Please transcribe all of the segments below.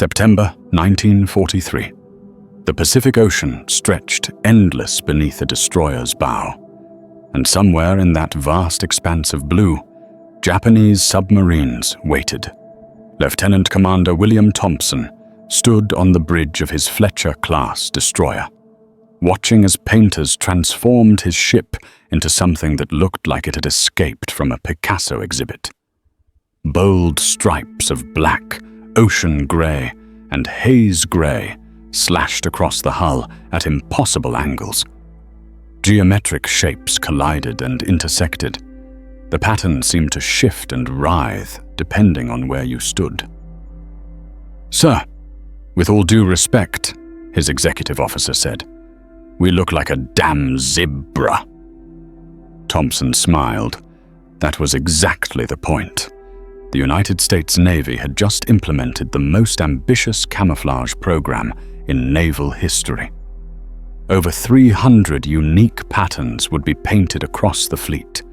September 1943. The Pacific Ocean stretched endless beneath a destroyer's bow, and somewhere in that vast expanse of blue, Japanese submarines waited. Lieutenant Commander William Thompson stood on the bridge of his Fletcher-class destroyer, watching as painters transformed his ship into something that looked like it had escaped from a Picasso exhibit. Bold stripes of black, ocean grey, and haze grey slashed across the hull at impossible angles. Geometric shapes collided and intersected. The pattern seemed to shift and writhe depending on where you stood. "Sir, with all due respect," his executive officer said, "we look like a damn zebra." Thompson smiled. That was exactly the point. The United States Navy had just implemented the most ambitious camouflage program in naval history. Over 300 unique patterns would be painted across the fleet,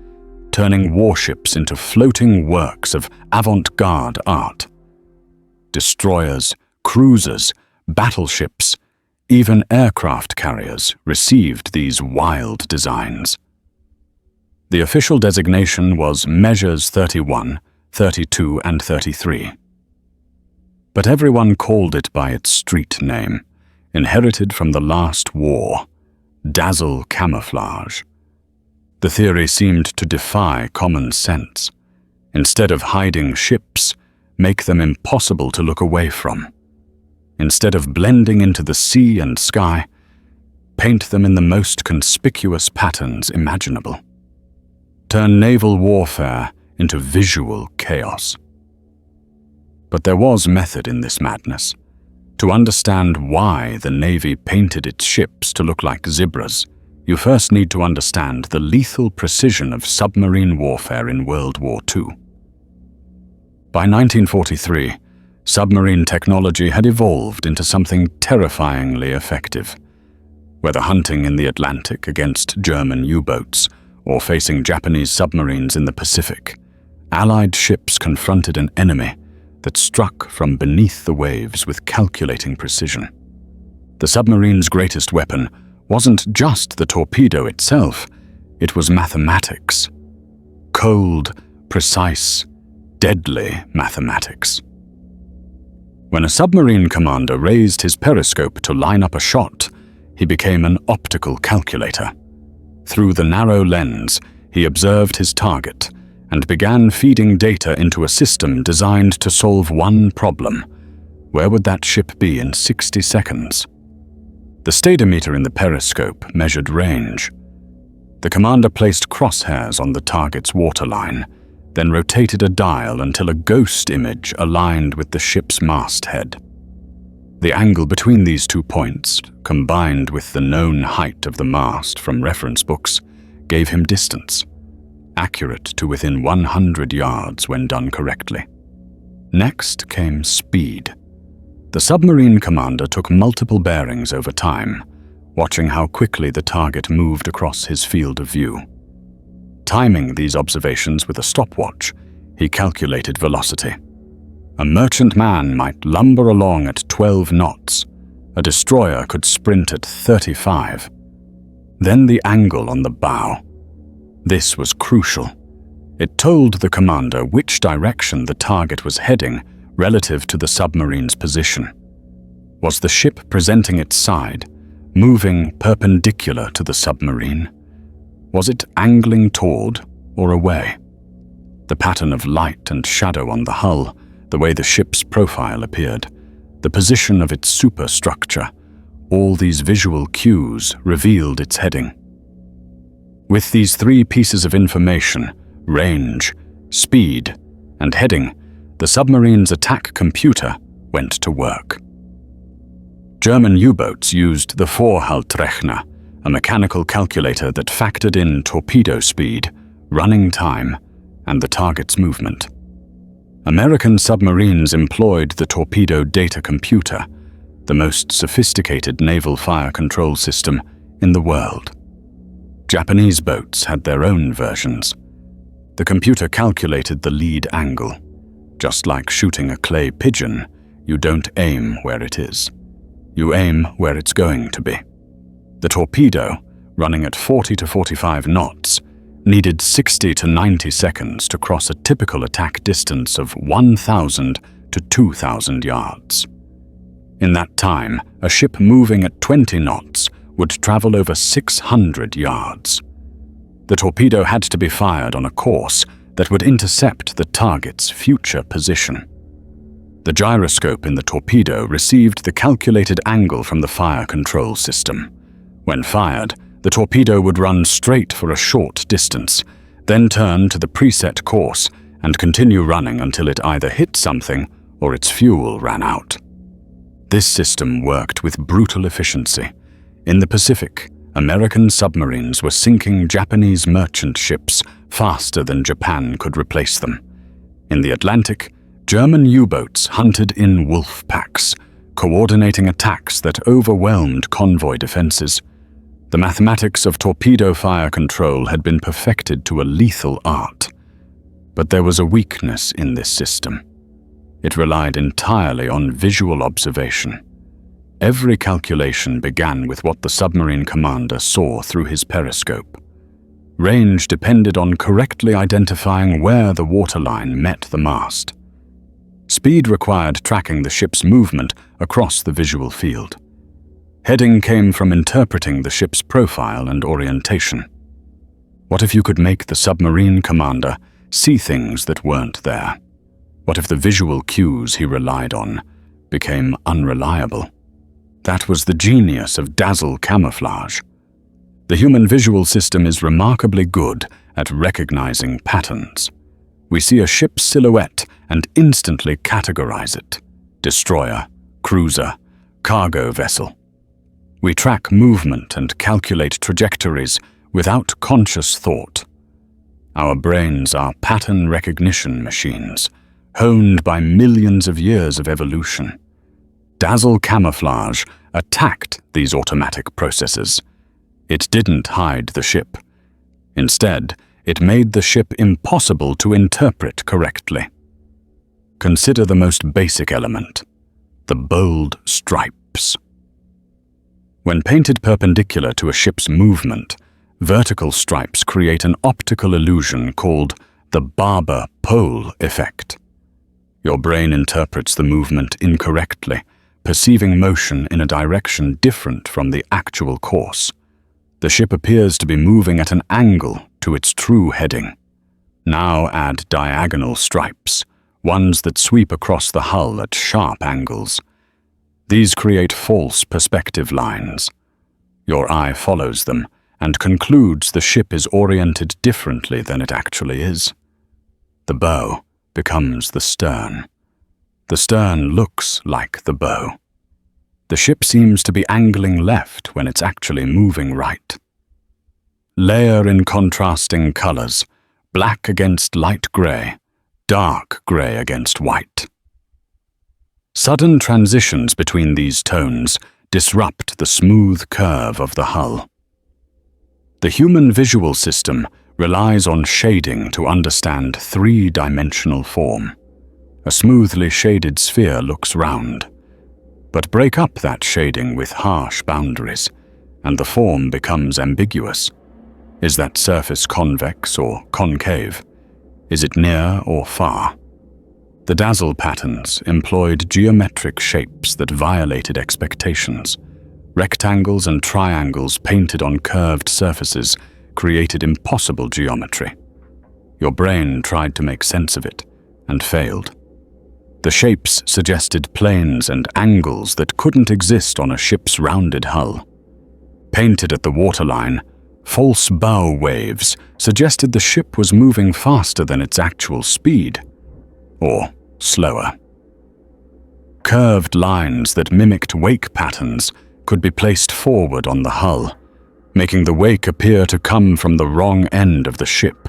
turning warships into floating works of avant-garde art. Destroyers, cruisers, battleships, even aircraft carriers received these wild designs. The official designation was Measures 31, 32, and 33. But everyone called it by its street name, inherited from the last war, dazzle camouflage. The theory seemed to defy common sense. Instead of hiding ships, make them impossible to look away from. Instead of blending into the sea and sky, paint them in the most conspicuous patterns imaginable. Turn naval warfare into visual chaos. But there was method in this madness. To understand why the Navy painted its ships to look like zebras, you first need to understand the lethal precision of submarine warfare in World War II. By 1943, submarine technology had evolved into something terrifyingly effective. Whether hunting in the Atlantic against German U-boats or facing Japanese submarines in the Pacific, Allied ships confronted an enemy that struck from beneath the waves with calculating precision. The submarine's greatest weapon wasn't just the torpedo itself, it was mathematics. Cold, precise, deadly mathematics. When a submarine commander raised his periscope to line up a shot, he became an optical calculator. Through the narrow lens, he observed his target and began feeding data into a system designed to solve one problem. Where would that ship be in 60 seconds? The stadometer in the periscope measured range. The commander placed crosshairs on the target's waterline, then rotated a dial until a ghost image aligned with the ship's masthead. The angle between these 2 points, combined with the known height of the mast from reference books, gave him distance, accurate to within 100 yards when done correctly. Next came speed. The submarine commander took multiple bearings over time, watching how quickly the target moved across his field of view. Timing these observations with a stopwatch, he calculated velocity. A merchantman might lumber along at 12 knots. A destroyer could sprint at 35. Then the angle on the bow. This was crucial. It told the commander which direction the target was heading relative to the submarine's position. Was the ship presenting its side, moving perpendicular to the submarine? Was it angling toward or away? The pattern of light and shadow on the hull, the way the ship's profile appeared, the position of its superstructure, all these visual cues revealed its heading. With these 3 pieces of information, range, speed, and heading, the submarine's attack computer went to work. German U-boats used the Vorhaltrechner, a mechanical calculator that factored in torpedo speed, running time, and the target's movement. American submarines employed the torpedo data computer, the most sophisticated naval fire control system in the world. Japanese boats had their own versions. The computer calculated the lead angle. Just like shooting a clay pigeon, you don't aim where it is. You aim where it's going to be. The torpedo, running at 40 to 45 knots, needed 60 to 90 seconds to cross a typical attack distance of 1,000 to 2,000 yards. In that time, a ship moving at 20 knots would travel over 600 yards. The torpedo had to be fired on a course that would intercept the target's future position. The gyroscope in the torpedo received the calculated angle from the fire control system. When fired, the torpedo would run straight for a short distance, then turn to the preset course and continue running until it either hit something or its fuel ran out. This system worked with brutal efficiency. In the Pacific, American submarines were sinking Japanese merchant ships faster than Japan could replace them. In the Atlantic, German U-boats hunted in wolf packs, coordinating attacks that overwhelmed convoy defenses. The mathematics of torpedo fire control had been perfected to a lethal art. But there was a weakness in this system. It relied entirely on visual observation. Every calculation began with what the submarine commander saw through his periscope. Range depended on correctly identifying where the waterline met the mast. Speed required tracking the ship's movement across the visual field. Heading came from interpreting the ship's profile and orientation. What if you could make the submarine commander see things that weren't there? What if the visual cues he relied on became unreliable? That was the genius of dazzle camouflage. The human visual system is remarkably good at recognizing patterns. We see a ship's silhouette and instantly categorize it: destroyer, cruiser, cargo vessel. We track movement and calculate trajectories without conscious thought. Our brains are pattern recognition machines, honed by millions of years of evolution. Dazzle camouflage attacked these automatic processes. It didn't hide the ship. Instead, it made the ship impossible to interpret correctly. Consider the most basic element: the bold stripes. When painted perpendicular to a ship's movement, vertical stripes create an optical illusion called the Barber pole effect. Your brain interprets the movement incorrectly, perceiving motion in a direction different from the actual course. The ship appears to be moving at an angle to its true heading. Now add diagonal stripes, ones that sweep across the hull at sharp angles. These create false perspective lines. Your eye follows them and concludes the ship is oriented differently than it actually is. The bow becomes the stern. The stern looks like the bow. The ship seems to be angling left when it's actually moving right. Layer in contrasting colors: black against light gray, dark gray against white. Sudden transitions between these tones disrupt the smooth curve of the hull. The human visual system relies on shading to understand three-dimensional form. A smoothly shaded sphere looks round. But break up that shading with harsh boundaries, and the form becomes ambiguous. Is that surface convex or concave? Is it near or far? The dazzle patterns employed geometric shapes that violated expectations. Rectangles and triangles painted on curved surfaces created impossible geometry. Your brain tried to make sense of it and failed. The shapes suggested planes and angles that couldn't exist on a ship's rounded hull. Painted at the waterline, false bow waves suggested the ship was moving faster than its actual speed, or slower. Curved lines that mimicked wake patterns could be placed forward on the hull, making the wake appear to come from the wrong end of the ship.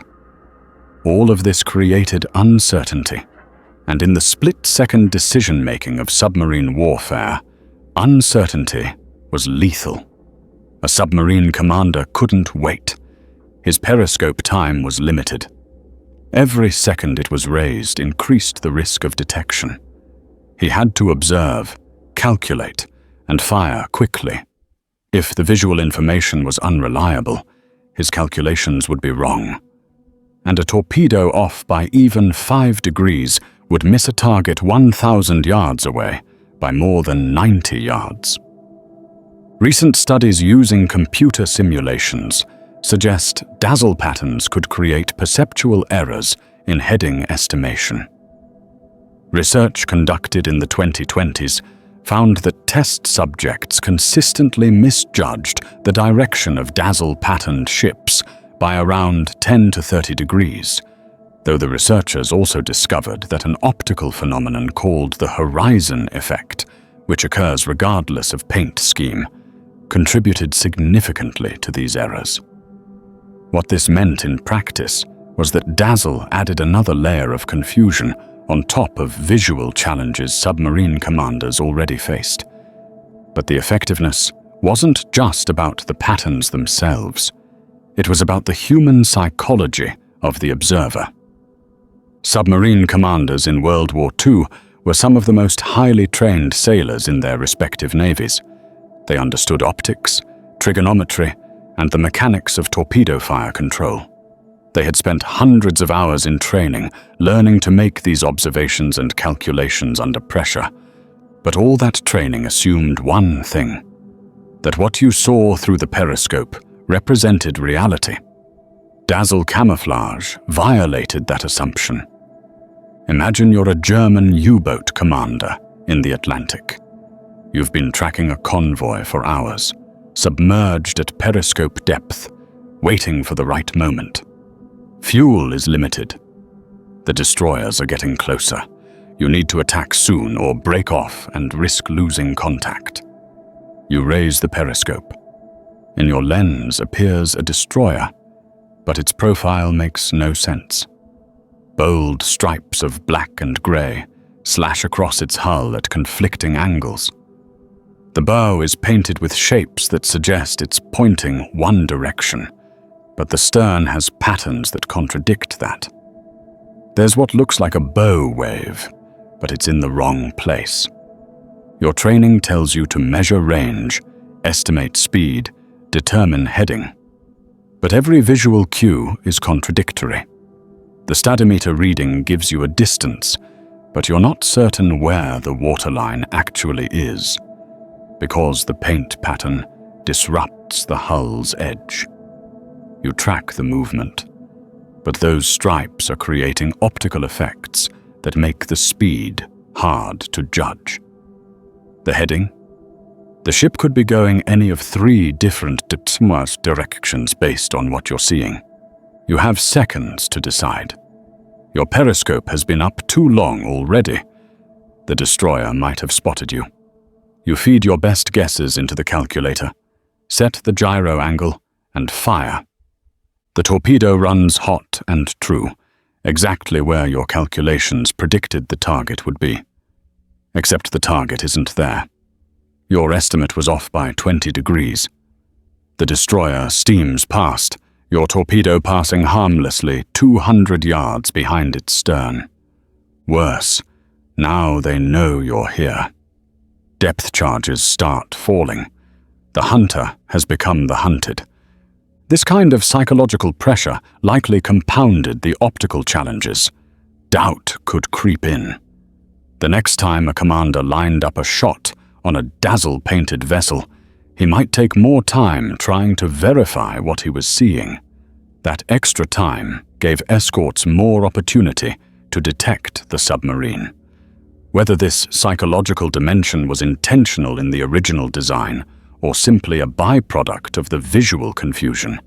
All of this created uncertainty, and in the split-second decision-making of submarine warfare, uncertainty was lethal. A submarine commander couldn't wait. His periscope time was limited. Every second it was raised increased the risk of detection. He had to observe, calculate, and fire quickly. If the visual information was unreliable, his calculations would be wrong. And a torpedo off by even 5 degrees would miss a target 1,000 yards away by more than 90 yards. Recent studies using computer simulations suggest dazzle patterns could create perceptual errors in heading estimation. Research conducted in the 2020s found that test subjects consistently misjudged the direction of dazzle-patterned ships by around 10 to 30 degrees, though the researchers also discovered that an optical phenomenon called the horizon effect, which occurs regardless of paint scheme, contributed significantly to these errors. What this meant in practice was that dazzle added another layer of confusion on top of visual challenges submarine commanders already faced. But the effectiveness wasn't just about the patterns themselves. It was about the human psychology of the observer. Submarine commanders in World War II were some of the most highly trained sailors in their respective navies. They understood optics, trigonometry, and the mechanics of torpedo fire control. They had spent hundreds of hours in training, learning to make these observations and calculations under pressure. But all that training assumed one thing: that what you saw through the periscope represented reality. Dazzle camouflage violated that assumption. Imagine you're a German U-boat commander in the Atlantic. You've been tracking a convoy for hours, submerged at periscope depth, waiting for the right moment. Fuel is limited. The destroyers are getting closer. You need to attack soon or break off and risk losing contact. You raise the periscope. In your lens appears a destroyer, but its profile makes no sense. Bold stripes of black and grey slash across its hull at conflicting angles. The bow is painted with shapes that suggest it's pointing one direction, but the stern has patterns that contradict that. There's what looks like a bow wave, but it's in the wrong place. Your training tells you to measure range, estimate speed, determine heading. But every visual cue is contradictory. The stadimeter reading gives you a distance, but you're not certain where the waterline actually is, because the paint pattern disrupts the hull's edge. You track the movement, but those stripes are creating optical effects that make the speed hard to judge. The heading? The ship could be going any of 3 different directions based on what you're seeing. You have seconds to decide. Your periscope has been up too long already. The destroyer might have spotted you. You feed your best guesses into the calculator, set the gyro angle, and fire. The torpedo runs hot and true, exactly where your calculations predicted the target would be. Except the target isn't there. Your estimate was off by 20 degrees. The destroyer steams past, your torpedo passing harmlessly 200 yards behind its stern. Worse, now they know you're here. Depth charges start falling. The hunter has become the hunted. This kind of psychological pressure likely compounded the optical challenges. Doubt could creep in. The next time a commander lined up a shot on a dazzle-painted vessel, he might take more time trying to verify what he was seeing. That extra time gave escorts more opportunity to detect the submarine. Whether this psychological dimension was intentional in the original design or simply a byproduct of the visual confusion,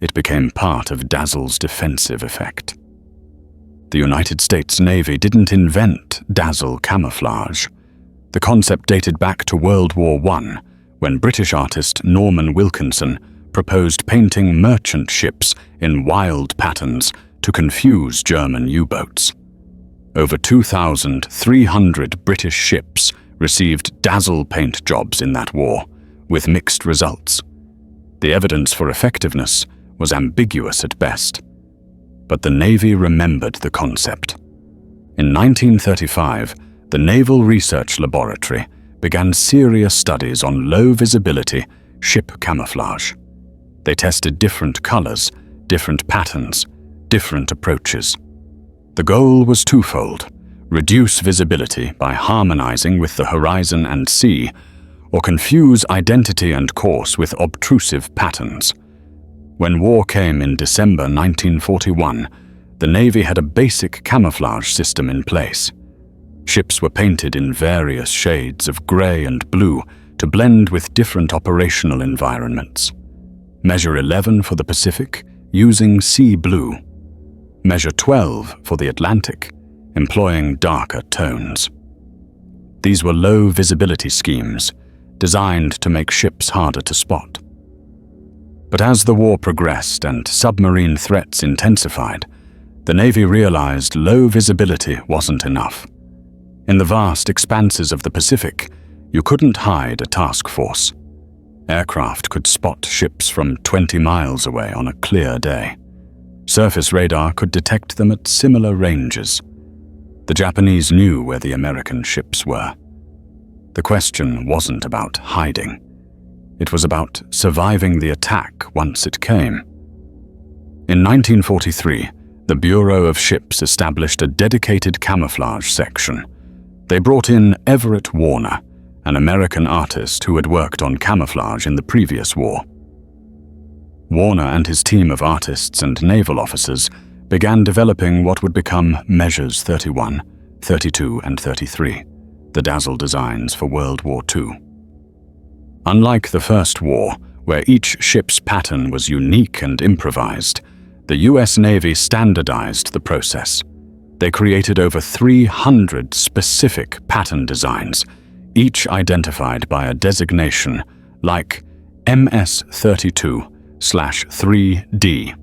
it became part of dazzle's defensive effect. The United States Navy didn't invent dazzle camouflage. The concept dated back to World War I, when British artist Norman Wilkinson proposed painting merchant ships in wild patterns to confuse German U-boats. Over 2,300 British ships received dazzle paint jobs in that war, with mixed results. The evidence for effectiveness was ambiguous at best, but the Navy remembered the concept. In 1935, the Naval Research Laboratory began serious studies on low-visibility ship camouflage. They tested different colors, different patterns, different approaches. The goal was twofold: reduce visibility by harmonizing with the horizon and sea, or confuse identity and course with obtrusive patterns. When war came in December 1941, the Navy had a basic camouflage system in place. Ships were painted in various shades of gray and blue to blend with different operational environments. Measure 11 for the Pacific, using sea blue. Measure 12 for the Atlantic, employing darker tones. These were low visibility schemes, designed to make ships harder to spot. But as the war progressed and submarine threats intensified, the Navy realized low visibility wasn't enough. In the vast expanses of the Pacific, you couldn't hide a task force. Aircraft could spot ships from 20 miles away on a clear day. Surface radar could detect them at similar ranges. The Japanese knew where the American ships were. The question wasn't about hiding. It was about surviving the attack once it came. In 1943, the Bureau of Ships established a dedicated camouflage section. They brought in Everett Warner, an American artist who had worked on camouflage in the previous war. Warner and his team of artists and naval officers began developing what would become Measures 31, 32, and 33, the dazzle designs for World War II. Unlike the First War, where each ship's pattern was unique and improvised, the US Navy standardized the process. They created over 300 specific pattern designs, each identified by a designation like MS-32/3D.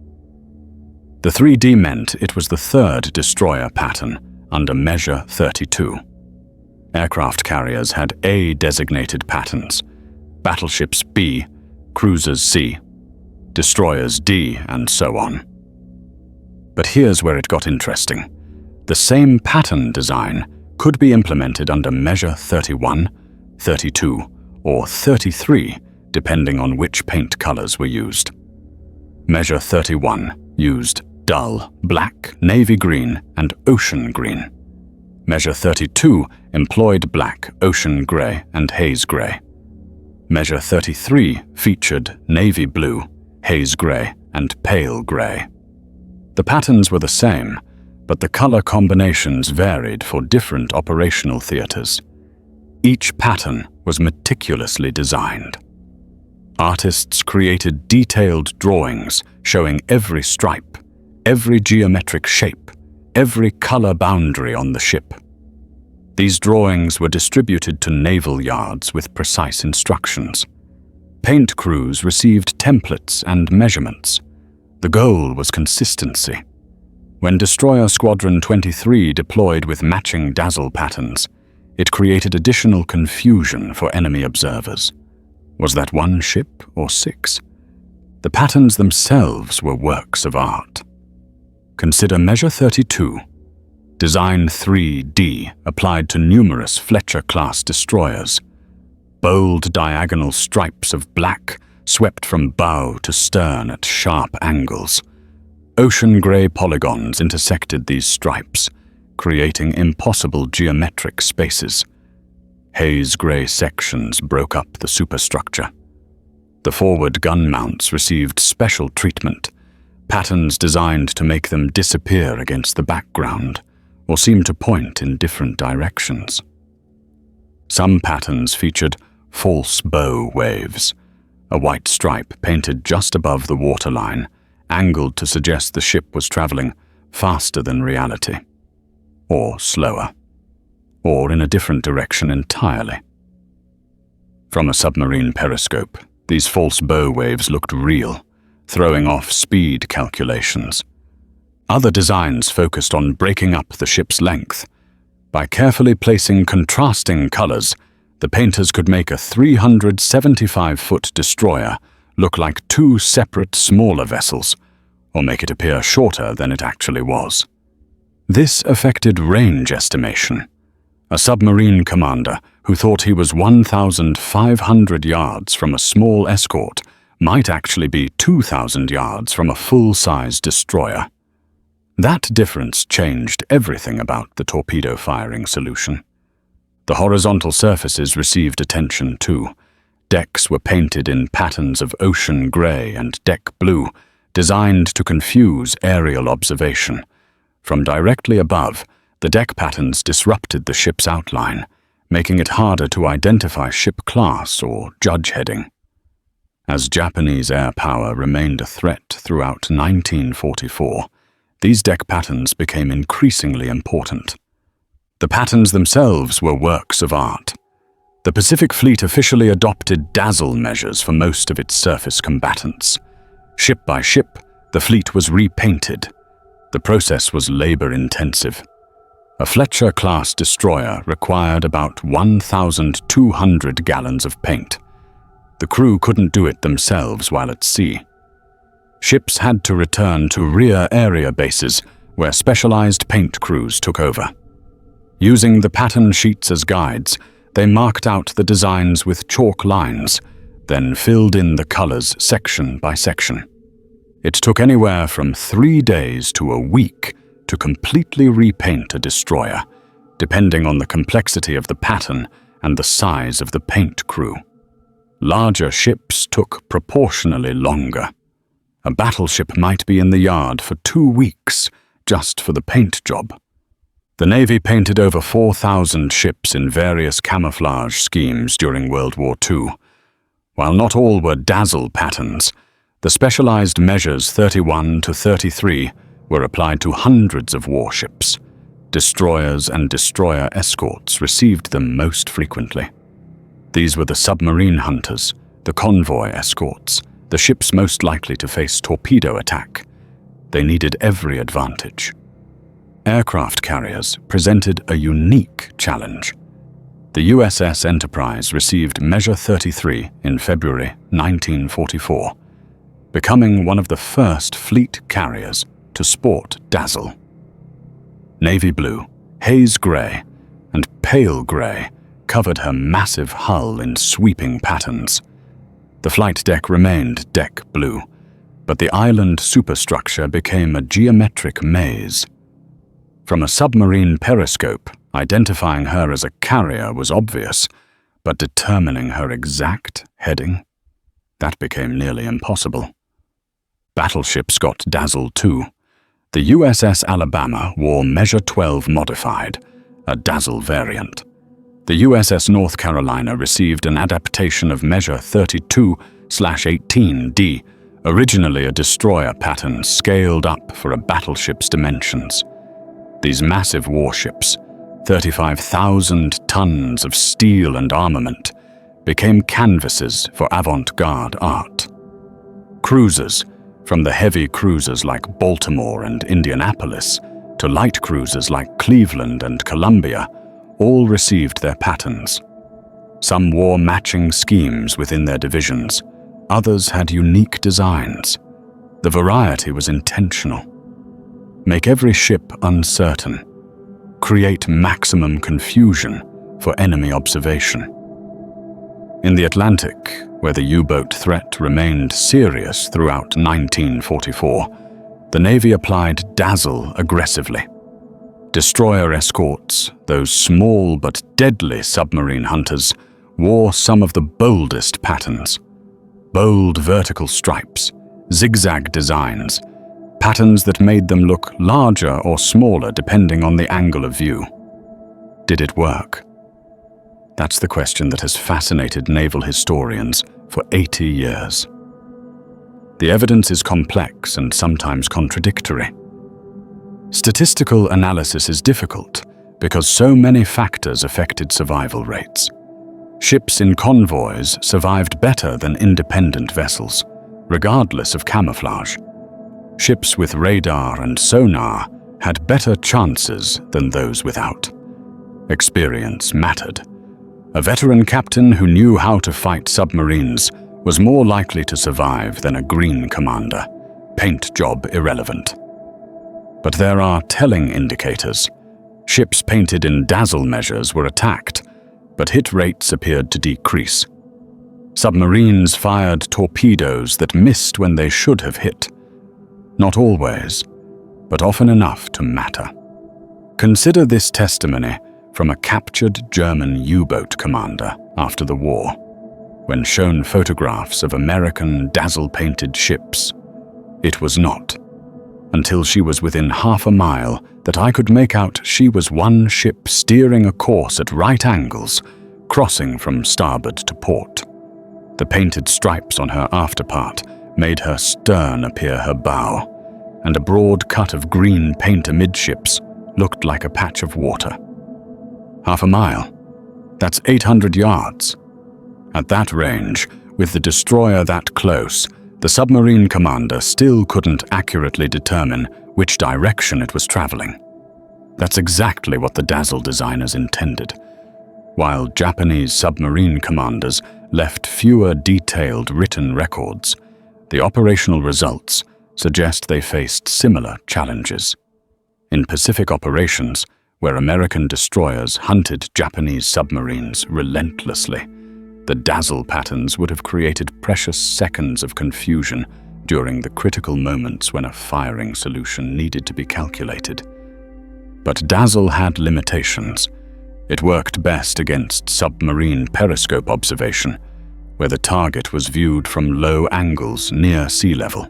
The 3D meant it was the third destroyer pattern under Measure 32. Aircraft carriers had A-designated patterns, battleships B, cruisers C, destroyers D, and so on. But here's where it got interesting. The same pattern design could be implemented under Measure 31, 32, or 33, depending on which paint colors were used. Measure 31 used dull black, navy green, and ocean green. Measure 32 employed black, ocean gray, and haze gray. Measure 33 featured navy blue, haze gray, and pale gray. The patterns were the same, but the color combinations varied for different operational theaters. Each pattern was meticulously designed. Artists created detailed drawings showing every stripe, every geometric shape, every color boundary on the ship. These drawings were distributed to naval yards with precise instructions. Paint crews received templates and measurements. The goal was consistency. When Destroyer Squadron 23 deployed with matching dazzle patterns, it created additional confusion for enemy observers. Was that one ship or 6? The patterns themselves were works of art. Consider Measure 32. Design 3D applied to numerous Fletcher-class destroyers. Bold diagonal stripes of black swept from bow to stern at sharp angles. Ocean gray polygons intersected these stripes, creating impossible geometric spaces. Haze gray sections broke up the superstructure. The forward gun mounts received special treatment, patterns designed to make them disappear against the background or seem to point in different directions. Some patterns featured false bow waves, a white stripe painted just above the waterline, angled to suggest the ship was traveling faster than reality, or slower, or in a different direction entirely. From a submarine periscope, these false bow waves looked real, throwing off speed calculations. Other designs focused on breaking up the ship's length. By carefully placing contrasting colors, the painters could make a 375-foot destroyer look like 2 separate smaller vessels, or make it appear shorter than it actually was. This affected range estimation. A submarine commander who thought he was 1,500 yards from a small escort might actually be 2,000 yards from a full-size destroyer. That difference changed everything about the torpedo firing solution. The horizontal surfaces received attention too. Decks were painted in patterns of ocean grey and deck blue, designed to confuse aerial observation. From directly above, the deck patterns disrupted the ship's outline, making it harder to identify ship class or judge heading. As Japanese air power remained a threat throughout 1944, these deck patterns became increasingly important. The patterns themselves were works of art. The Pacific Fleet officially adopted dazzle measures for most of its surface combatants. Ship by ship, the fleet was repainted. The process was labor-intensive. A Fletcher-class destroyer required about 1,200 gallons of paint. The crew couldn't do it themselves while at sea. Ships had to return to rear area bases where specialized paint crews took over. Using the pattern sheets as guides, they marked out the designs with chalk lines, then filled in the colors section by section. It took anywhere from 3 days to a week to completely repaint a destroyer, depending on the complexity of the pattern and the size of the paint crew. Larger ships took proportionally longer. A battleship might be in the yard for 2 weeks just for the paint job. The Navy painted over 4,000 ships in various camouflage schemes during World War II. While not all were dazzle patterns, the specialized measures 31 to 33 were applied to hundreds of warships. Destroyers and destroyer escorts received them most frequently. These were the submarine hunters, the convoy escorts, the ships most likely to face torpedo attack. They needed every advantage. Aircraft carriers presented a unique challenge. The USS Enterprise received Measure 33 in February 1944, becoming one of the first fleet carriers to sport dazzle. Navy blue, haze gray, and pale gray covered her massive hull in sweeping patterns. The flight deck remained deck blue, but the island superstructure became a geometric maze. From a submarine periscope, identifying her as a carrier was obvious, but determining her exact heading? That became nearly impossible. Battleships got dazzled too. The USS Alabama wore Measure 12 modified, a dazzle variant. The USS North Carolina received an adaptation of Measure 32/18D, originally a destroyer pattern scaled up for a battleship's dimensions. These massive warships, 35,000 tons of steel and armament, became canvases for avant-garde art. Cruisers, from the heavy cruisers like Baltimore and Indianapolis to light cruisers like Cleveland and Columbia, all received their patterns. Some wore matching schemes within their divisions. Others had unique designs. The variety was intentional. Make every ship uncertain. Create maximum confusion for enemy observation. In the Atlantic, where the U-boat threat remained serious throughout 1944, the Navy applied dazzle aggressively. Destroyer escorts, those small but deadly submarine hunters, wore some of the boldest patterns. Bold vertical stripes, zigzag designs, patterns that made them look larger or smaller depending on the angle of view. Did it work? That's the question that has fascinated naval historians for 80 years. The evidence is complex and sometimes contradictory. Statistical analysis is difficult because so many factors affected survival rates. Ships in convoys survived better than independent vessels, regardless of camouflage. Ships with radar and sonar had better chances than those without. Experience mattered. A veteran captain who knew how to fight submarines was more likely to survive than a green commander, paint job irrelevant. But there are telling indicators. Ships painted in dazzle measures were attacked, but hit rates appeared to decrease. Submarines fired torpedoes that missed when they should have hit. Not always, but often enough to matter. Consider this testimony from a captured German U-boat commander after the war, when shown photographs of American dazzle-painted ships. It was not until she was within half a mile that I could make out she was one ship steering a course at right angles, crossing from starboard to port. The painted stripes on her afterpart made her stern appear her bow, and a broad cut of green paint amidships looked like a patch of water. Half a mile. That's 800 yards. At that range, with the destroyer that close, the submarine commander still couldn't accurately determine which direction it was traveling. That's exactly what the dazzle designers intended. While Japanese submarine commanders left fewer detailed written records, the operational results suggest they faced similar challenges. In Pacific operations, where American destroyers hunted Japanese submarines relentlessly, the dazzle patterns would have created precious seconds of confusion during the critical moments when a firing solution needed to be calculated. But dazzle had limitations. It worked best against submarine periscope observation, where the target was viewed from low angles near sea level.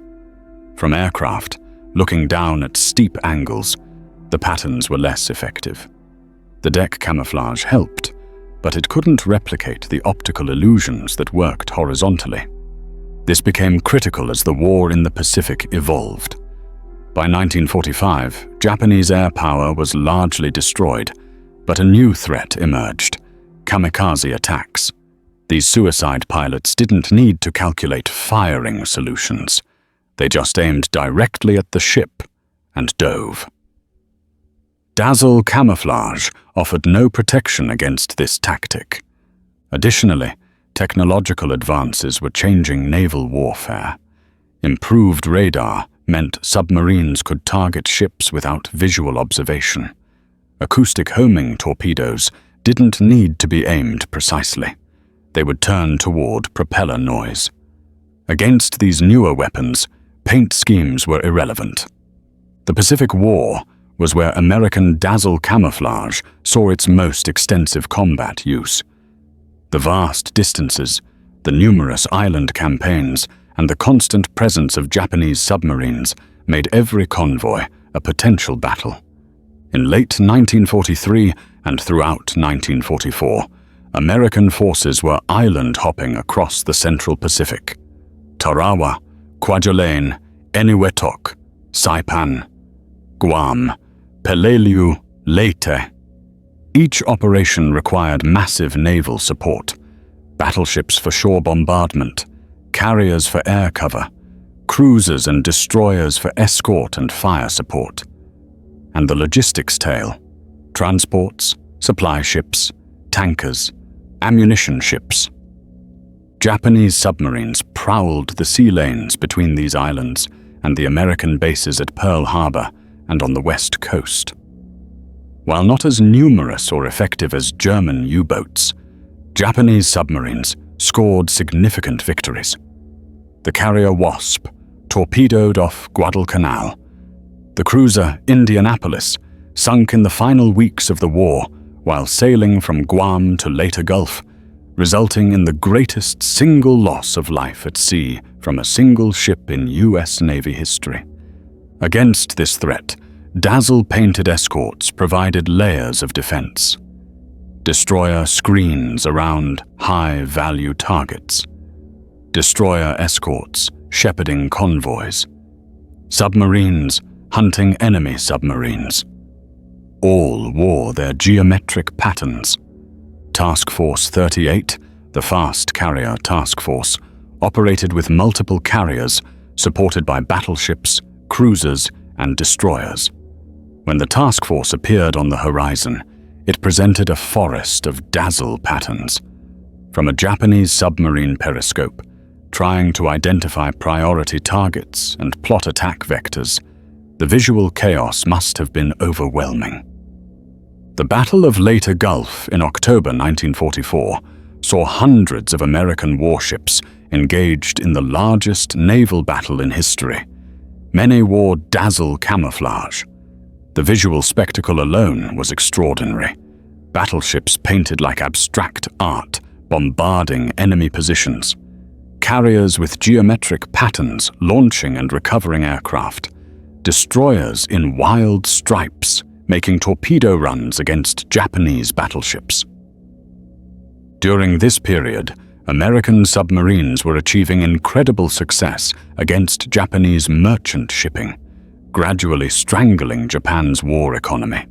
From aircraft, looking down at steep angles, the patterns were less effective. The deck camouflage helped, but it couldn't replicate the optical illusions that worked horizontally. This became critical as the war in the Pacific evolved. By 1945, Japanese air power was largely destroyed, but a new threat emerged: kamikaze attacks. These suicide pilots didn't need to calculate firing solutions. They just aimed directly at the ship and dove. Dazzle camouflage offered no protection against this tactic. Additionally, technological advances were changing naval warfare. Improved radar meant submarines could target ships without visual observation. Acoustic homing torpedoes didn't need to be aimed precisely. They would turn toward propeller noise. Against these newer weapons, paint schemes were irrelevant. The Pacific War was where American dazzle camouflage saw its most extensive combat use. The vast distances, the numerous island campaigns, and the constant presence of Japanese submarines made every convoy a potential battle. In late 1943 and throughout 1944, American forces were island-hopping across the Central Pacific. Tarawa, Kwajalein, Eniwetok, Saipan, Guam, Peleliu, Leyte. Each operation required massive naval support: battleships for shore bombardment, carriers for air cover, cruisers and destroyers for escort and fire support. And the logistics tail: transports, supply ships, tankers, ammunition ships. Japanese submarines prowled the sea lanes between these islands and the American bases at Pearl Harbor and on the west coast. While not as numerous or effective as German U-boats, Japanese submarines scored significant victories. The carrier Wasp torpedoed off Guadalcanal. The cruiser Indianapolis sunk in the final weeks of the war while sailing from Guam to Leyte Gulf, resulting in the greatest single loss of life at sea from a single ship in U.S. Navy history. Against this threat, dazzle-painted escorts provided layers of defense. Destroyer screens around high-value targets. Destroyer escorts shepherding convoys. Submarines hunting enemy submarines. All wore their geometric patterns. Task Force 38, the fast carrier task force, operated with multiple carriers supported by battleships, cruisers, and destroyers. When the task force appeared on the horizon, it presented a forest of dazzle patterns. From a Japanese submarine periscope, trying to identify priority targets and plot attack vectors, the visual chaos must have been overwhelming. The Battle of Leyte Gulf in October 1944 saw hundreds of American warships engaged in the largest naval battle in history. Many wore dazzle camouflage. The visual spectacle alone was extraordinary. Battleships painted like abstract art, bombarding enemy positions. Carriers with geometric patterns launching and recovering aircraft. Destroyers in wild stripes, making torpedo runs against Japanese battleships. During this period, American submarines were achieving incredible success against Japanese merchant shipping, gradually strangling Japan's war economy.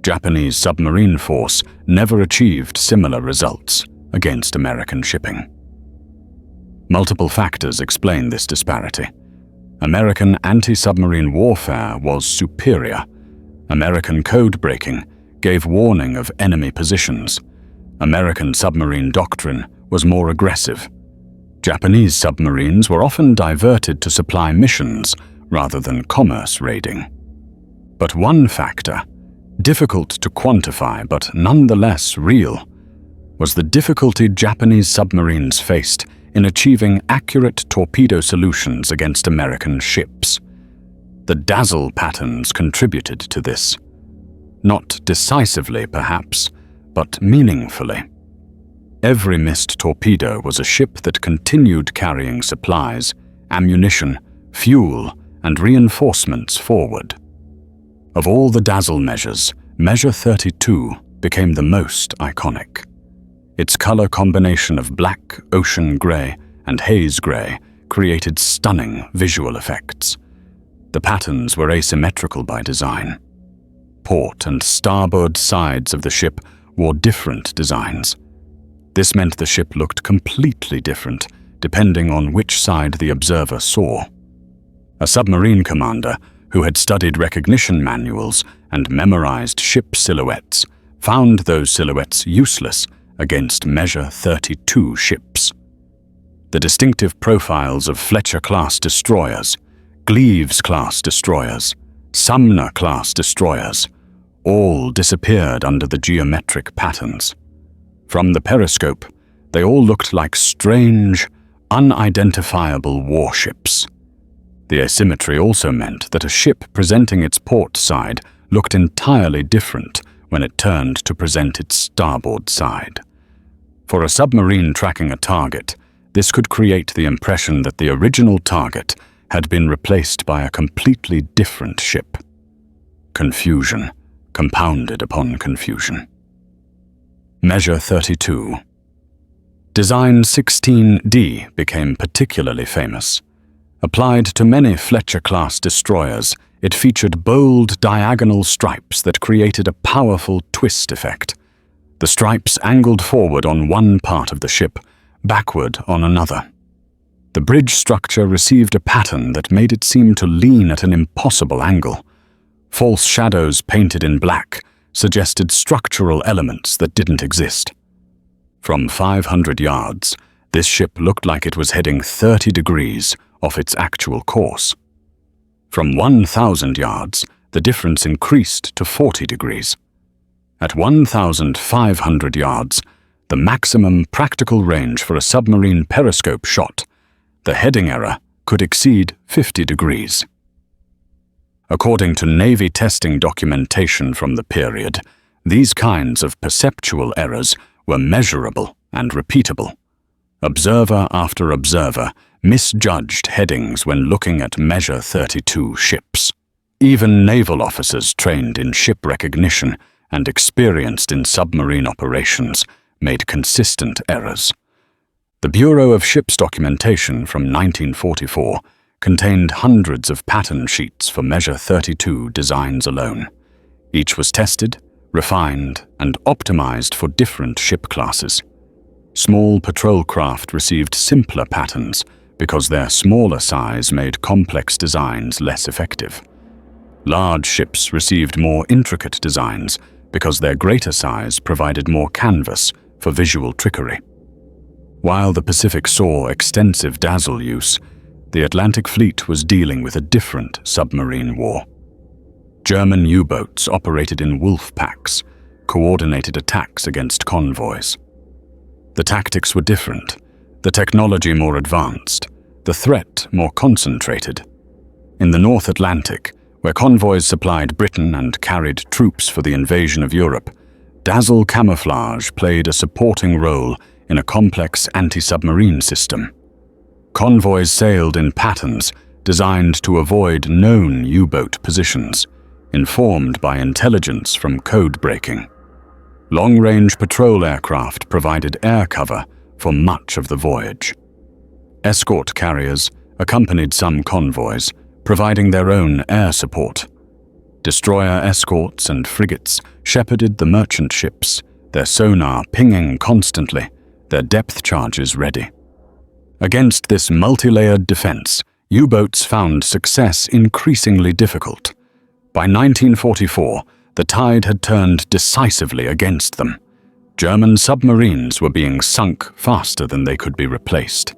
Japanese submarine force never achieved similar results against American shipping. Multiple factors explain this disparity. American anti-submarine warfare was superior. American code breaking gave warning of enemy positions. American submarine doctrine was more aggressive. Japanese submarines were often diverted to supply missions rather than commerce raiding. But one factor, difficult to quantify but nonetheless real, was the difficulty Japanese submarines faced in achieving accurate torpedo solutions against American ships. The dazzle patterns contributed to this. Not decisively, perhaps, but meaningfully. Every missed torpedo was a ship that continued carrying supplies, ammunition, fuel, and reinforcements forward. Of all the dazzle measures, Measure 32 became the most iconic. Its color combination of black, ocean gray, and haze gray created stunning visual effects. The patterns were asymmetrical by design. Port and starboard sides of the ship wore different designs. This meant the ship looked completely different depending on which side the observer saw. A submarine commander who had studied recognition manuals and memorized ship silhouettes found those silhouettes useless against Measure 32 ships. The distinctive profiles of Fletcher-class destroyers, Gleaves-class destroyers, Sumner-class destroyers, all disappeared under the geometric patterns. From the periscope, they all looked like strange, unidentifiable warships. The asymmetry also meant that a ship presenting its port side looked entirely different when it turned to present its starboard side. For a submarine tracking a target, this could create the impression that the original target had been replaced by a completely different ship. Confusion compounded upon confusion. Measure 32. Design 16D became particularly famous. Applied to many Fletcher-class destroyers, it featured bold diagonal stripes that created a powerful twist effect. The stripes angled forward on one part of the ship, backward on another. The bridge structure received a pattern that made it seem to lean at an impossible angle. False shadows painted in black suggested structural elements that didn't exist. From 500 yards, this ship looked like it was heading 30 degrees off its actual course. From 1,000 yards, the difference increased to 40 degrees. At 1,500 yards, the maximum practical range for a submarine periscope shot, the heading error could exceed 50 degrees. According to Navy testing documentation from the period, these kinds of perceptual errors were measurable and repeatable. Observer after observer misjudged headings when looking at Measure 32 ships. Even naval officers trained in ship recognition and experienced in submarine operations made consistent errors. The Bureau of Ships documentation from 1944 contained hundreds of pattern sheets for Measure 32 designs alone. Each was tested, refined, and optimized for different ship classes. Small patrol craft received simpler patterns because their smaller size made complex designs less effective. Large ships received more intricate designs because their greater size provided more canvas for visual trickery. While the Pacific saw extensive dazzle use, the Atlantic Fleet was dealing with a different submarine war. German U-boats operated in wolf packs, coordinated attacks against convoys. The tactics were different, the technology more advanced, the threat more concentrated. In the North Atlantic, where convoys supplied Britain and carried troops for the invasion of Europe, dazzle camouflage played a supporting role in a complex anti-submarine system. Convoys sailed in patterns designed to avoid known U-boat positions, informed by intelligence from code breaking. Long-range patrol aircraft provided air cover for much of the voyage. Escort carriers accompanied some convoys, providing their own air support. Destroyer escorts and frigates shepherded the merchant ships, their sonar pinging constantly, their depth charges ready. Against this multi-layered defense, U-boats found success increasingly difficult. By 1944, the tide had turned decisively against them. German submarines were being sunk faster than they could be replaced.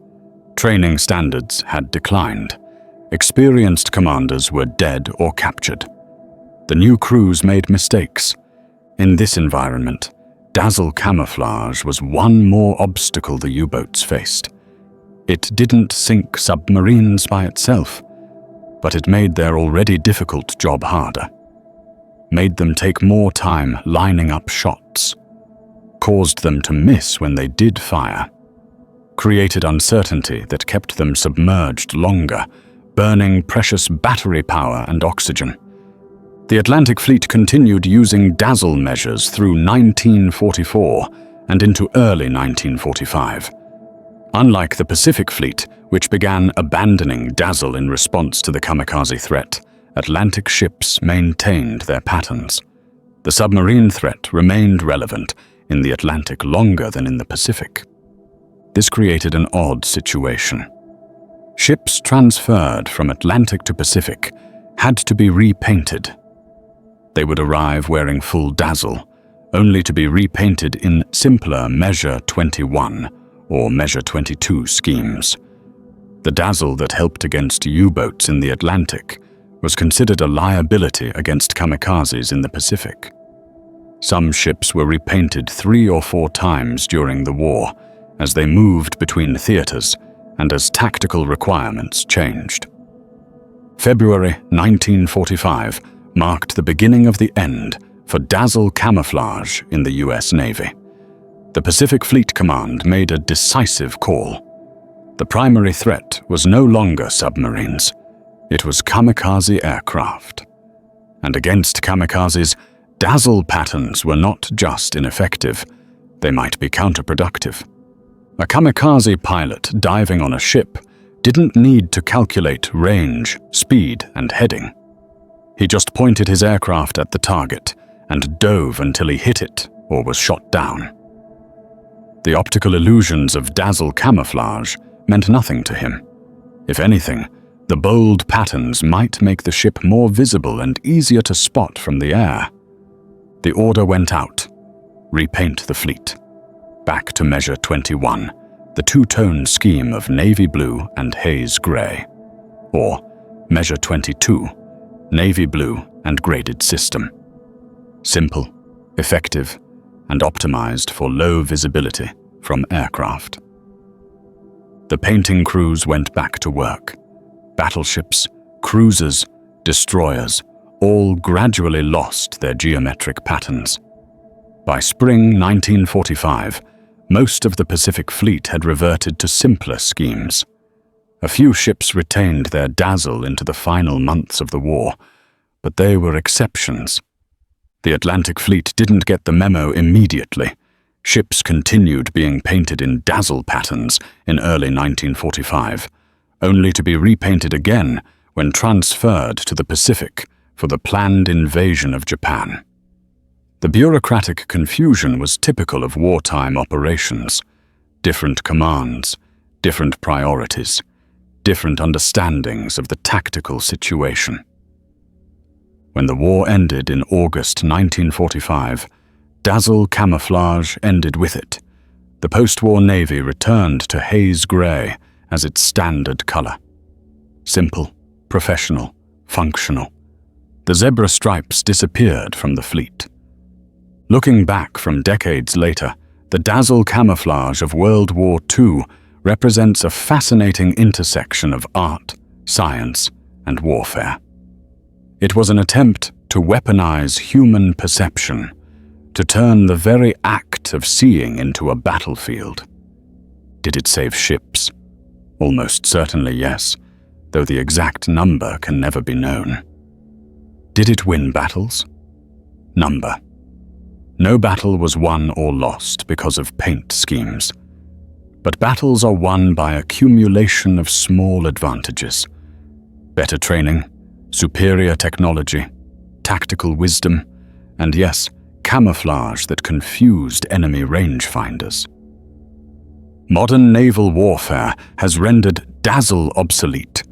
Training standards had declined. Experienced commanders were dead or captured. The new crews made mistakes. In this environment, dazzle camouflage was one more obstacle the U-boats faced. It didn't sink submarines by itself, but it made their already difficult job harder. Made them take more time lining up shots. Caused them to miss when they did fire. Created uncertainty that kept them submerged longer, burning precious battery power and oxygen. The Atlantic Fleet continued using dazzle measures through 1944 and into early 1945. Unlike the Pacific Fleet, which began abandoning dazzle in response to the kamikaze threat, Atlantic ships maintained their patterns. The submarine threat remained relevant in the Atlantic longer than in the Pacific. This created an odd situation. Ships transferred from Atlantic to Pacific had to be repainted. They would arrive wearing full dazzle, only to be repainted in simpler Measure 21 or Measure 22 schemes. The dazzle that helped against U-boats in the Atlantic was considered a liability against kamikazes in the Pacific. Some ships were repainted 3 or 4 times during the war as they moved between theaters and as tactical requirements changed. February 1945 marked the beginning of the end for dazzle camouflage in the US Navy. The Pacific Fleet Command made a decisive call. The primary threat was no longer submarines. It was kamikaze aircraft. And against kamikazes, dazzle patterns were not just ineffective, they might be counterproductive. A kamikaze pilot diving on a ship didn't need to calculate range, speed, and heading. He just pointed his aircraft at the target and dove until he hit it or was shot down. The optical illusions of dazzle camouflage meant nothing to him. If anything, the bold patterns might make the ship more visible and easier to spot from the air. The order went out: repaint the fleet. Back to Measure 21, the two-tone scheme of navy blue and haze gray. Or Measure 22, navy blue and graded system. Simple, effective, and optimized for low visibility from aircraft. The painting crews went back to work. Battleships, cruisers, destroyers all gradually lost their geometric patterns. By spring 1945, most of the Pacific Fleet had reverted to simpler schemes. A few ships retained their dazzle into the final months of the war, but they were exceptions. The Atlantic Fleet didn't get the memo immediately. Ships continued being painted in dazzle patterns in early 1945, only to be repainted again when transferred to the Pacific for the planned invasion of Japan. The bureaucratic confusion was typical of wartime operations. Different commands, different priorities, different understandings of the tactical situation. When the war ended in August 1945, dazzle camouflage ended with it. The post-war Navy returned to haze gray as its standard color. Simple, professional, functional. The zebra stripes disappeared from the fleet. Looking back from decades later, the dazzle camouflage of World War II represents a fascinating intersection of art, science, and warfare. It was an attempt to weaponize human perception, to turn the very act of seeing into a battlefield. Did it save ships? Almost certainly yes, though the exact number can never be known. Did it win battles? Number. No battle was won or lost because of paint schemes. But battles are won by accumulation of small advantages. Better training, superior technology, tactical wisdom, and yes, camouflage that confused enemy rangefinders. Modern naval warfare has rendered dazzle obsolete.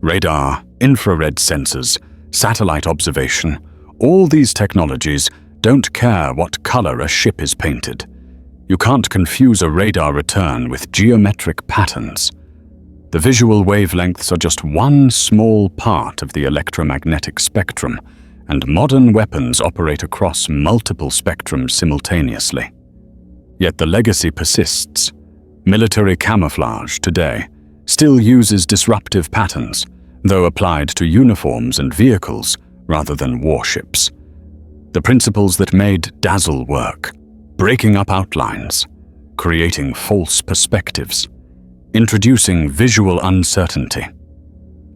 Radar, infrared sensors, satellite observation, all these technologies don't care what color a ship is painted. You can't confuse a radar return with geometric patterns. The visual wavelengths are just one small part of the electromagnetic spectrum, and modern weapons operate across multiple spectrums simultaneously. Yet the legacy persists. Military camouflage today still uses disruptive patterns, though applied to uniforms and vehicles rather than warships. The principles that made dazzle work, breaking up outlines, creating false perspectives, introducing visual uncertainty.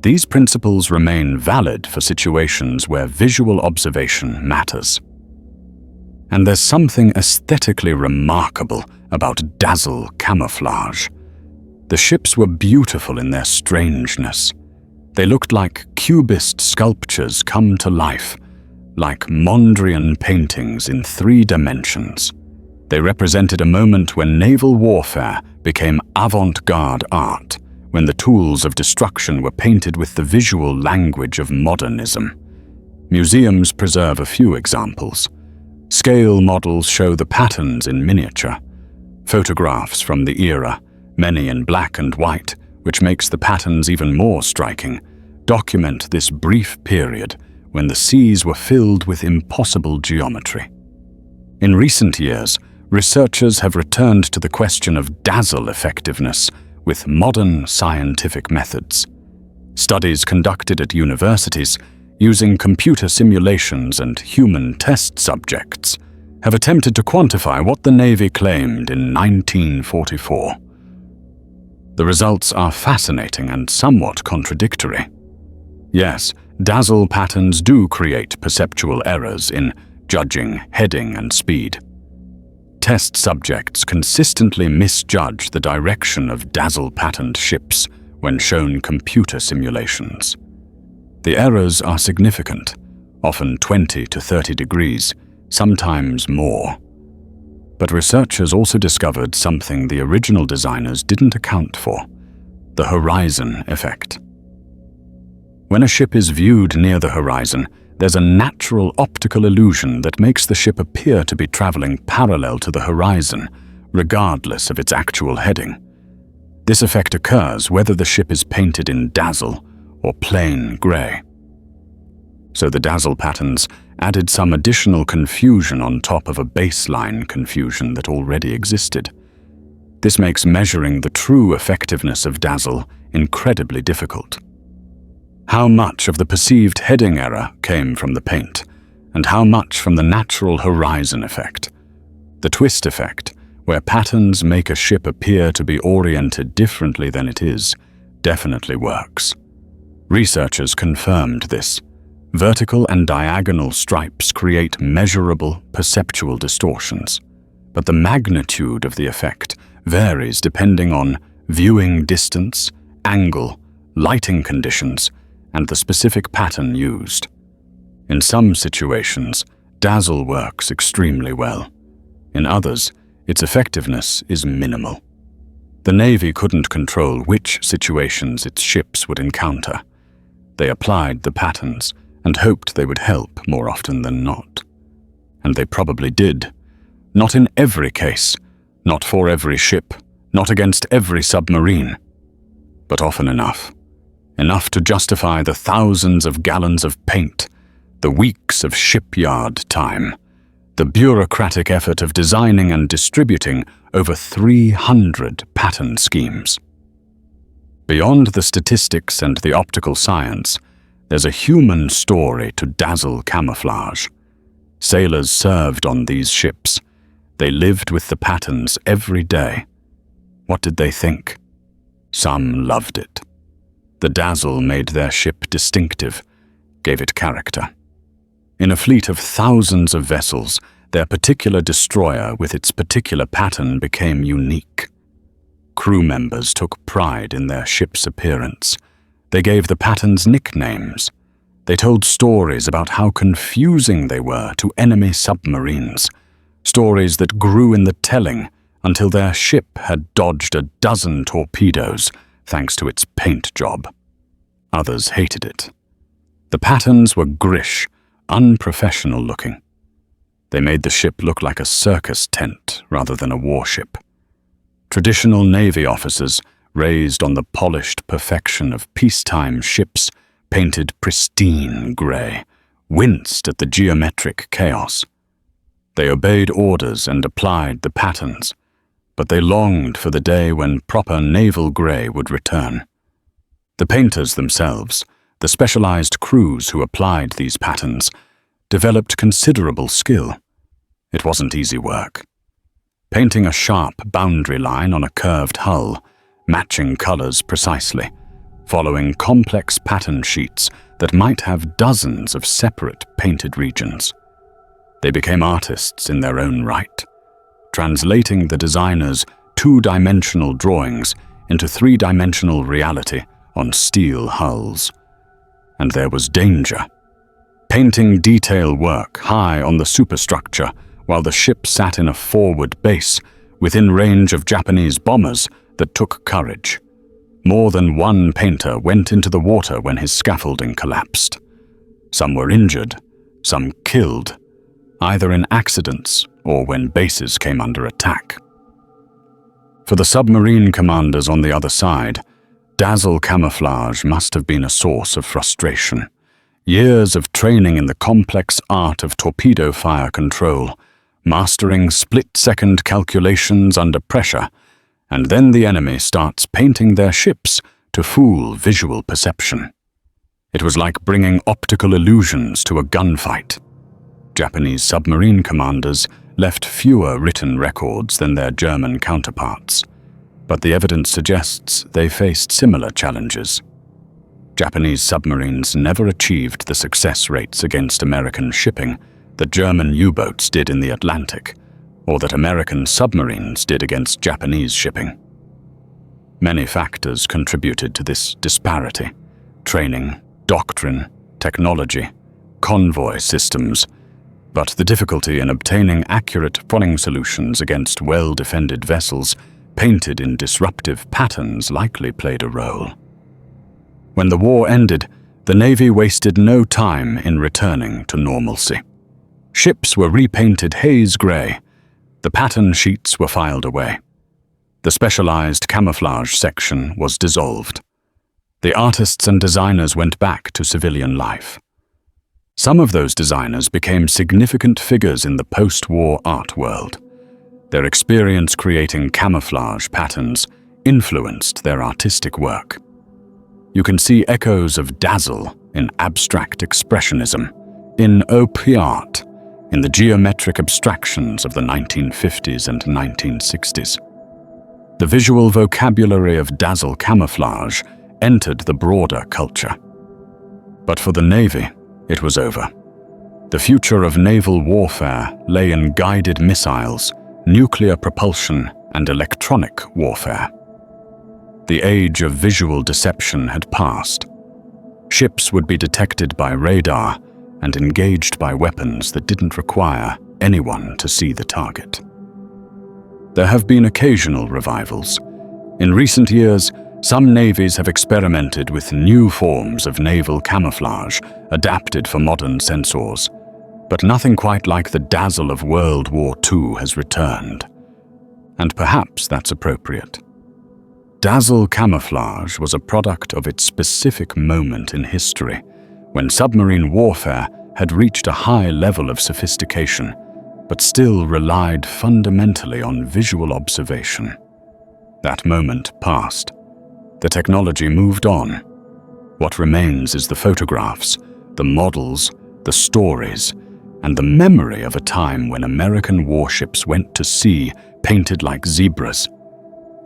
These principles remain valid for situations where visual observation matters. And there's something aesthetically remarkable about dazzle camouflage. The ships were beautiful in their strangeness. They looked like cubist sculptures come to life, like Mondrian paintings in 3 dimensions. They represented a moment when naval warfare became avant-garde art, when the tools of destruction were painted with the visual language of modernism. Museums preserve a few examples. Scale models show the patterns in miniature. Photographs from the era, many in black and white, which makes the patterns even more striking, document this brief period when the seas were filled with impossible geometry. In recent years, researchers have returned to the question of dazzle effectiveness with modern scientific methods. Studies conducted at universities using computer simulations and human test subjects have attempted to quantify what the Navy claimed in 1944. The results are fascinating and somewhat contradictory. Yes, dazzle patterns do create perceptual errors in judging heading and speed. Test subjects consistently misjudge the direction of dazzle-patterned ships when shown computer simulations. The errors are significant, often 20 to 30 degrees, sometimes more. But researchers also discovered something the original designers didn't account for: the horizon effect. When a ship is viewed near the horizon, there's a natural optical illusion that makes the ship appear to be traveling parallel to the horizon, regardless of its actual heading. This effect occurs whether the ship is painted in dazzle or plain gray. So the dazzle patterns added some additional confusion on top of a baseline confusion that already existed. This makes measuring the true effectiveness of dazzle incredibly difficult. How much of the perceived heading error came from the paint, and how much from the natural horizon effect? The twist effect, where patterns make a ship appear to be oriented differently than it is, definitely works. Researchers confirmed this. Vertical and diagonal stripes create measurable, perceptual distortions, but the magnitude of the effect varies depending on viewing distance, angle, lighting conditions, and the specific pattern used. In some situations, dazzle works extremely well. In others, its effectiveness is minimal. The Navy couldn't control which situations its ships would encounter. They applied the patterns and hoped they would help more often than not. And they probably did. Not in every case, not for every ship, not against every submarine, but often enough. Enough to justify the thousands of gallons of paint, the weeks of shipyard time, the bureaucratic effort of designing and distributing over 300 pattern schemes. Beyond the statistics and the optical science, there's a human story to dazzle camouflage. Sailors served on these ships. They lived with the patterns every day. What did they think? Some loved it. The dazzle made their ship distinctive, gave it character. In a fleet of thousands of vessels, their particular destroyer with its particular pattern became unique. Crew members took pride in their ship's appearance. They gave the patterns nicknames. They told stories about how confusing they were to enemy submarines, stories that grew in the telling until their ship had dodged a dozen torpedoes thanks to its paint job. Others hated it. The patterns were grish, unprofessional looking. They made the ship look like a circus tent rather than a warship. Traditional Navy officers, raised on the polished perfection of peacetime ships painted pristine gray, winced at the geometric chaos. They obeyed orders and applied the patterns, but they longed for the day when proper naval gray would return. The painters themselves, the specialized crews who applied these patterns, developed considerable skill. It wasn't easy work. Painting a sharp boundary line on a curved hull, matching colors precisely, following complex pattern sheets that might have dozens of separate painted regions. They became artists in their own right, translating the designer's two-dimensional drawings into three-dimensional reality on steel hulls. And there was danger. Painting detail work high on the superstructure while the ship sat in a forward base within range of Japanese bombers that took courage. More than one painter went into the water when his scaffolding collapsed. Some were injured, some killed, either in accidents or when bases came under attack. For the submarine commanders on the other side, dazzle camouflage must have been a source of frustration. Years of training in the complex art of torpedo fire control, mastering split-second calculations under pressure, and then the enemy starts painting their ships to fool visual perception. It was like bringing optical illusions to a gunfight. Japanese submarine commanders left fewer written records than their German counterparts, but the evidence suggests they faced similar challenges. Japanese submarines never achieved the success rates against American shipping that German U-boats did in the Atlantic, or that American submarines did against Japanese shipping. Many factors contributed to this disparity: training, doctrine, technology, convoy systems, but the difficulty in obtaining accurate fronting solutions against well-defended vessels painted in disruptive patterns likely played a role. When the war ended, the Navy wasted no time in returning to normalcy. Ships were repainted haze gray. The pattern sheets were filed away. The specialized camouflage section was dissolved. The artists and designers went back to civilian life. Some of those designers became significant figures in the post-war art world. Their experience creating camouflage patterns influenced their artistic work. You can see echoes of dazzle in abstract expressionism, in op art, in the geometric abstractions of the 1950s and 1960s. The visual vocabulary of dazzle camouflage entered the broader culture. But for the Navy, it was over. The future of naval warfare lay in guided missiles, nuclear propulsion, and electronic warfare. The age of visual deception had passed. Ships would be detected by radar and engaged by weapons that didn't require anyone to see the target. There have been occasional revivals. In recent years, some navies have experimented with new forms of naval camouflage adapted for modern sensors, but nothing quite like the dazzle of World War II has returned. And perhaps that's appropriate. Dazzle camouflage was a product of its specific moment in history, when submarine warfare had reached a high level of sophistication, but still relied fundamentally on visual observation. That moment passed. The technology moved on. What remains is the photographs, the models, the stories, and the memory of a time when American warships went to sea painted like zebras.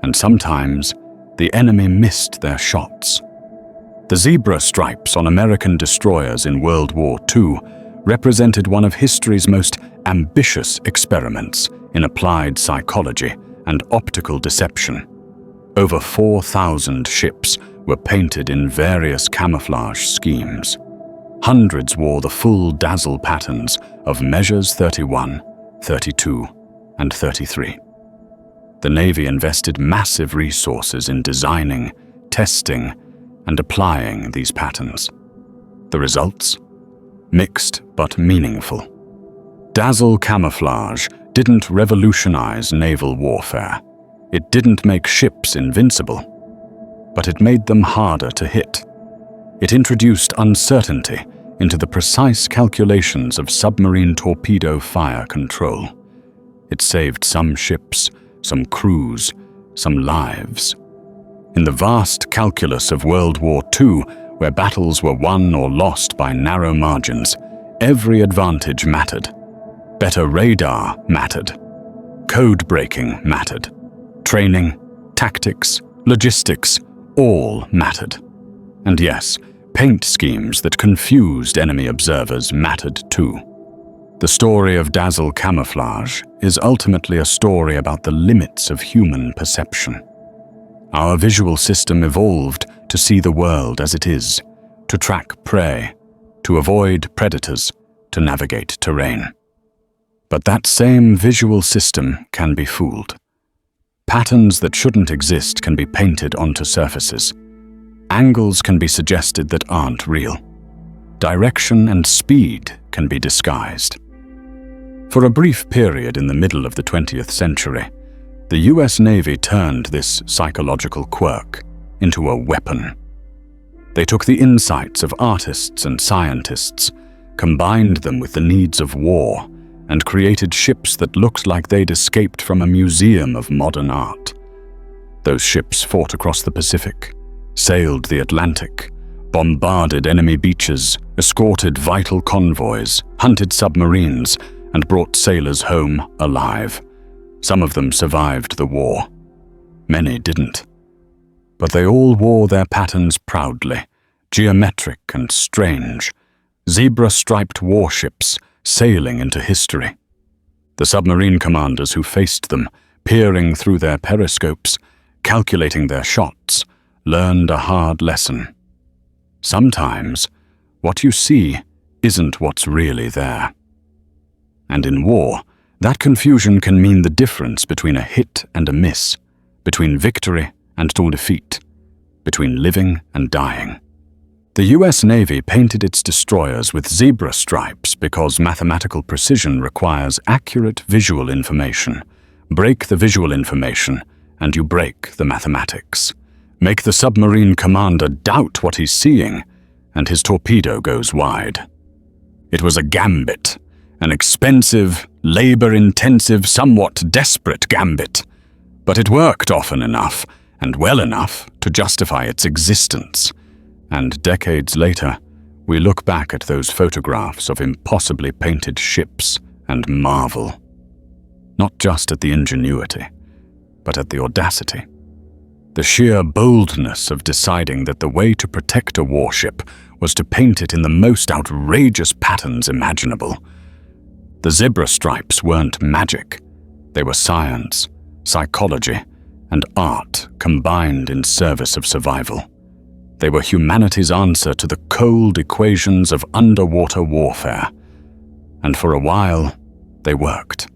And sometimes, the enemy missed their shots. The zebra stripes on American destroyers in World War II represented one of history's most ambitious experiments in applied psychology and optical deception. Over 4,000 ships were painted in various camouflage schemes. Hundreds wore the full dazzle patterns of measures 31, 32, and 33. The Navy invested massive resources in designing, testing, and applying these patterns. The results? Mixed but meaningful. Dazzle camouflage didn't revolutionize naval warfare. It didn't make ships invincible, but it made them harder to hit. It introduced uncertainty into the precise calculations of submarine torpedo fire control. It saved some ships, some crews, some lives. In the vast calculus of World War II, where battles were won or lost by narrow margins, every advantage mattered. Better radar mattered. Code breaking mattered. Training, tactics, logistics, all mattered. And yes, paint schemes that confused enemy observers mattered too. The story of dazzle camouflage is ultimately a story about the limits of human perception. Our visual system evolved to see the world as it is, to track prey, to avoid predators, to navigate terrain. But that same visual system can be fooled. Patterns that shouldn't exist can be painted onto surfaces. Angles can be suggested that aren't real. Direction and speed can be disguised. For a brief period in the middle of the 20th century, the US Navy turned this psychological quirk into a weapon. They took the insights of artists and scientists, combined them with the needs of war, and created ships that looked like they'd escaped from a museum of modern art. Those ships fought across the Pacific, sailed the Atlantic, bombarded enemy beaches, escorted vital convoys, hunted submarines, and brought sailors home alive. Some of them survived the war. Many didn't. But they all wore their patterns proudly, geometric and strange, zebra-striped warships sailing into history. The submarine commanders who faced them, peering through their periscopes, calculating their shots, learned a hard lesson. Sometimes, what you see isn't what's really there. And in war, that confusion can mean the difference between a hit and a miss, between victory and defeat, between living and dying. The US Navy painted its destroyers with zebra stripes because mathematical precision requires accurate visual information. Break the visual information, and you break the mathematics. Make the submarine commander doubt what he's seeing, and his torpedo goes wide. It was a gambit, an expensive, labor-intensive, somewhat desperate gambit. But it worked often enough, and well enough, to justify its existence. And decades later, we look back at those photographs of impossibly painted ships and marvel. Not just at the ingenuity, but at the audacity. The sheer boldness of deciding that the way to protect a warship was to paint it in the most outrageous patterns imaginable. The zebra stripes weren't magic. They were science, psychology, and art combined in service of survival. They were humanity's answer to the cold equations of underwater warfare. And for a while, they worked.